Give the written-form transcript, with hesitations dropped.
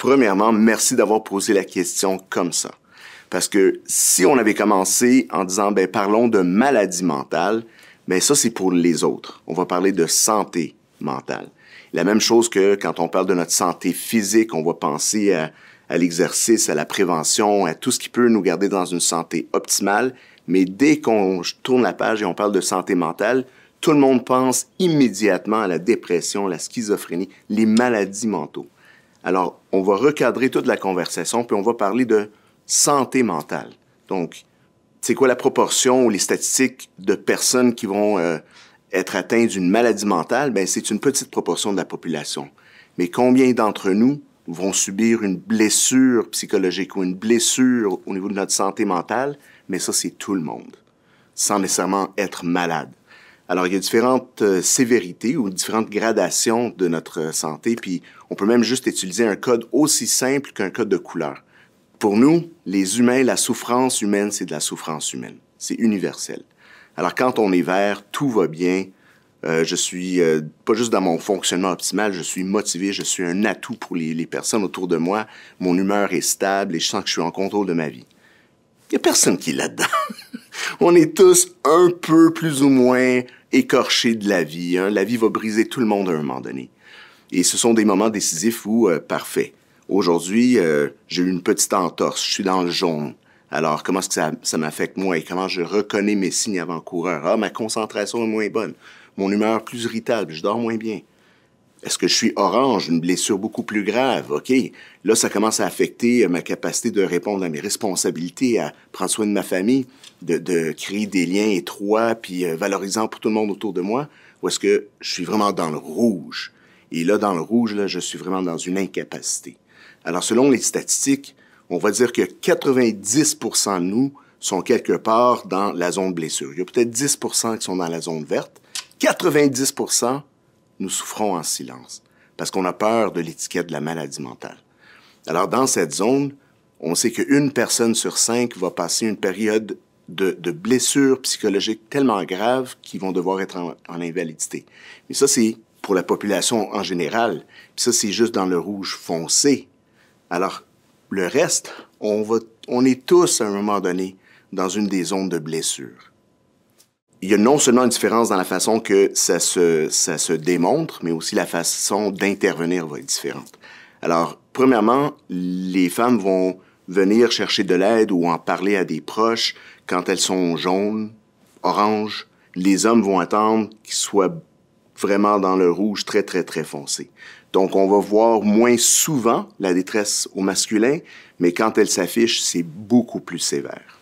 Premièrement, merci d'avoir posé la question comme ça. Parce que si on avait commencé en disant, ben parlons de maladie mentale, ben ça c'est pour les autres. On va parler de santé mentale. La même chose que quand on parle de notre santé physique, on va penser à l'exercice, à la prévention, à tout ce qui peut nous garder dans une santé optimale. Mais dès qu'on tourne la page et on parle de santé mentale, tout le monde pense immédiatement à la dépression, la schizophrénie, les maladies mentaux. Alors, on va recadrer toute la conversation, puis on va parler de santé mentale. Donc, c'est quoi la proportion ou les statistiques de personnes qui vont être atteintes d'une maladie mentale? Bien, c'est une petite proportion de la population. Mais combien d'entre nous vont subir une blessure psychologique ou une blessure au niveau de notre santé mentale? Mais ça, c'est tout le monde, sans nécessairement être malade. Alors, il y a différentes sévérités ou différentes gradations de notre santé, puis on peut même juste utiliser un code aussi simple qu'un code de couleur. Pour nous, les humains, la souffrance humaine, c'est de la souffrance humaine. C'est universel. Alors, quand on est vert, tout va bien. Je suis pas juste dans mon fonctionnement optimal, je suis motivé, je suis un atout pour les personnes autour de moi. Mon humeur est stable et je sens que je suis en contrôle de ma vie. Il n'y a personne qui est là-dedans. On est tous un peu plus ou moins écorchés de la vie. Hein? La vie va briser tout le monde à un moment donné. Et ce sont des moments décisifs où, parfait. Aujourd'hui, j'ai eu une petite entorse, je suis dans le jaune. Alors, comment est-ce que ça m'affecte moi et comment je reconnais mes signes avant-coureurs? Ah, ma concentration est moins bonne, mon humeur plus irritable, je dors moins bien. Est-ce que je suis orange, une blessure beaucoup plus grave? OK, là, ça commence à affecter ma capacité de répondre à mes responsabilités, à prendre soin de ma famille, de créer des liens étroits puis valorisants pour tout le monde autour de moi. Ou est-ce que je suis vraiment dans le rouge? Et là, dans le rouge, là, je suis vraiment dans une incapacité. Alors, selon les statistiques, on va dire que 90% de nous sont quelque part dans la zone blessure. Il y a peut-être 10% qui sont dans la zone verte. 90%, nous souffrons en silence parce qu'on a peur de l'étiquette de la maladie mentale. Alors, dans cette zone, on sait qu'une personne sur 5 va passer une période de blessures psychologiques tellement graves qu'ils vont devoir être en invalidité. Mais ça, c'est pour la population en général. Puis ça, c'est juste dans le rouge foncé. Alors, le reste, on est tous, à un moment donné, dans une des zones de blessure. Il y a non seulement une différence dans la façon que ça se démontre, mais aussi la façon d'intervenir va être différente. Alors, premièrement, les femmes vont venir chercher de l'aide ou en parler à des proches quand elles sont jaunes, oranges. Les hommes vont attendre qu'ils soient vraiment dans le rouge très, très, très foncé. Donc, on va voir moins souvent la détresse au masculin, mais quand elle s'affiche, c'est beaucoup plus sévère.